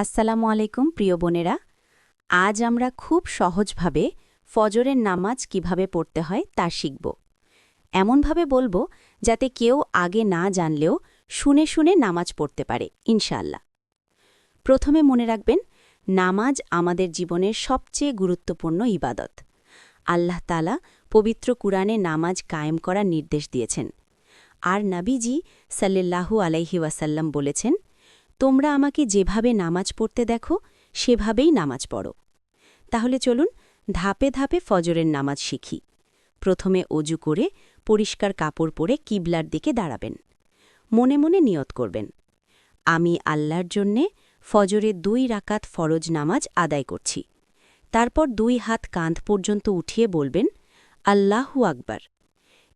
আসসালামু আলাইকুম প্রিয় বোনেরা। আজ আমরা খুব সহজভাবে ফজরের নামাজ কিভাবে পড়তে হয় তা শিখব। এমনভাবে বলবো যাতে কেউ আগে না জানলেও শুনে শুনে নামাজ পড়তে পারে ইনশাআল্লাহ। প্রথমে মনে রাখবেন, নামাজ আমাদের জীবনের সবচেয়ে গুরুত্বপূর্ণ ইবাদত। আল্লাহ তাআলা পবিত্র কুরআনে নামাজ কায়েম করার নির্দেশ দিয়েছেন। আর নবীজি সাল্লাল্লাহু আলাইহি ওয়াসাল্লাম বলেছেন, তোমরা আমাকে যেভাবে নামাজ পড়তে দেখো সেভাবেই নামাজ পড়ো। তাহলে চলুন ধাপে ধাপে ফজরের নামাজ শিখি। প্রথমে অজু করে পরিষ্কার কাপড় পরে কিবলার দিকে দাঁড়াবেন। মনে মনে নিয়ত করবেন, আমি আল্লাহর জন্যে ফজরে 2 রাকাত ফরজ নামাজ আদায় করছি। তারপর 2 হাত কাঁধ পর্যন্ত উঠিয়ে বলবেন, আল্লাহু আকবার।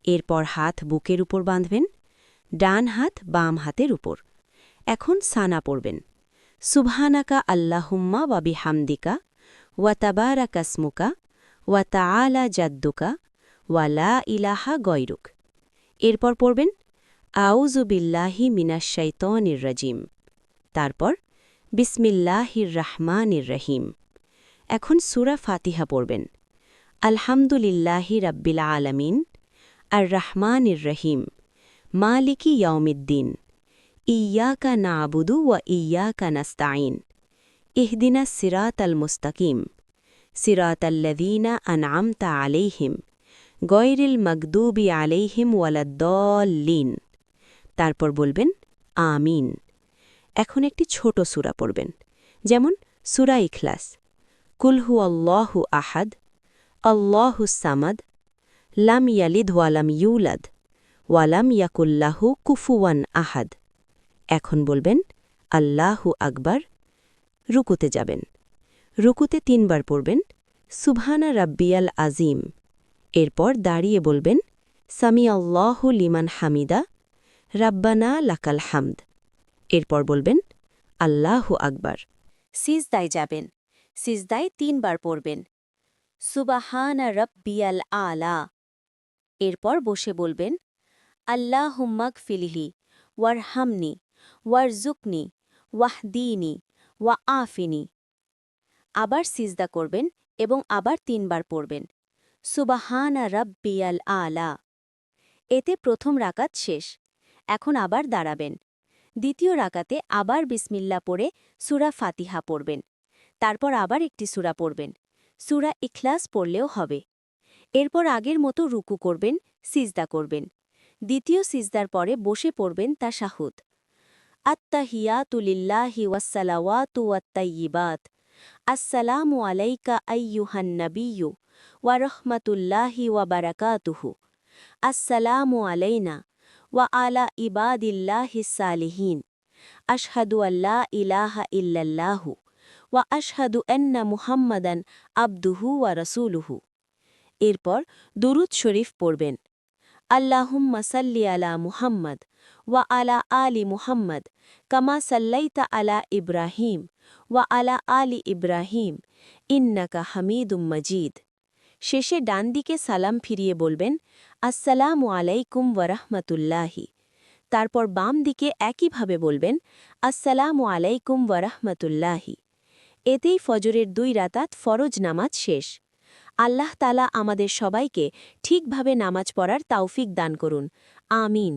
এরপর হাত বুকের উপর বাঁধবেন, ডান হাত বাম হাতের উপর। এখন সানা পড়বেন, সুবহানাকা আল্লাহুম্মা ওয়া বিহামদিকা ওয়া তাবারাকা ইসমুকা ওয়া তাআলা জাদ্দুকা ওয়া লা ইলাহা গয়রুক। এরপর পড়বেন, আউযু বিল্লাহি মিনাশ শাইতানির রাজিম। তারপর বিসমিল্লাহির রাহমানির রহিম। এখন সূরা ফাতিহা পড়বেন, আলহামদুলিল্লাহি রাব্বিল আলামিন আর রাহমানির রহিম মালিকি ইয়াউমিদ্দিন ইয়্যাকা না'বুদু ওয়া ইয়্যাকা নাস্তাঈন ইহদিনাস সিরাতাল মুস্তাকিম সিরাতাল্লাযীনা আন'আমতা আলাইহিম গয়রিল মাগদুবি আলাইহিম ওয়ালাদ-দাল্লিন। তারপর বলবেন, আমিন। এখন একটি ছোট সূরা পড়বেন, যেমন সূরা ইখলাস, কুল হুয়াল্লাহু আহাদ, আল্লাহুস সামাদ, লাম ইয়ালিদ ওয়া লাম ইউলাদ ওয়া লাম ইয়াকুল লাহু কুফুয়ান আহাদ। এখন বলবেন, আল্লাহু আকবার। রুকুতে যাবেন। রুকুতে 3 বার পড়বেন, সুবহানা রাব্বিয়াল আজিম। এরপর দাঁড়িয়ে বলবেন, সামি আল্লাহু লিমান হামিদা, রাব্বানা লাকাল হামদ। এরপর বলবেন, আল্লাহু আকবার। সিজদায় যাবেন। সিজদায় 3 বার পড়বেন, সুবহানা রাব্বিয়াল আলা। এরপর বসে বলবেন, আল্লাহুম্মাগফিরলি ওয়ারহামনি ওয়ারজুকনি ওয়াহদিনি ওয়া আফিনি। আবার সিজদা করবেন এবং আবার 3 বার পড়বেন, সুবহানা রাব্বিয়াল আলা। এতে প্রথম রাকাত শেষ। এখন আবার দাঁড়াবেন। দ্বিতীয় রাকাতে আবার বিসমিল্লাহ পড়ে সূরা ফাতিহা পড়বেন। তারপর আবার একটি সূরা পড়বেন। সূরা ইখলাস পড়লেও হবে। এরপর আগের মতো রুকু করবেন, সিজদা করবেন। দ্বিতীয় সিজদার পরে বসে পড়বেন তাশাহুদ, আত্তাহিয়াতু লিল্লাহি ওয়াসসালাওয়াতু ওয়াত-তাইয়্যিবাত, আসসালামু আলাইকা আইয়ুহান নাবিয়্যু ওয়া রাহমাতুল্লাহি ওয়া বারাকাতুহু, আসসালামু আলাইনা ওয়া আলা ইবাদিল্লাহিস সালিহিন, আশহাদু আল্লা ইলাহা ইল্লাল্লাহু ওয়া আশহাদু আন্না মুহাম্মাদান আবদুহু ওয়া রাসূলুহু। এরপর দুরূদ শরীফ পড়বেন, আল্লাহুম্মা সাল্লি আলা মুহাম্মদ ওয়া আলা আলি মুহাম্মদ কামা সাল্লাইতা আলা ইব্রাহিম ওয়া আলা আলি ইব্রাহিম ইন্নাকা হামিদুম মাজিদ। শেষে ডান দিকে সালাম ফিরিয়ে বলবেন, আসসালামু আলাইকুম ওয়া রাহমাতুল্লাহি। তারপর বাম দিকে একইভাবে বলবেন, আসসালামু আলাইকুম ওয়া রাহমাতুল্লাহি। এতেই ফজরের 2 রাকাত ফরজ নামাজ শেষ। আল্লাহ তাআলা আমাদের সবাইকে ঠিকভাবে নামাজ পড়ার তৌফিক দান করুন। আমিন।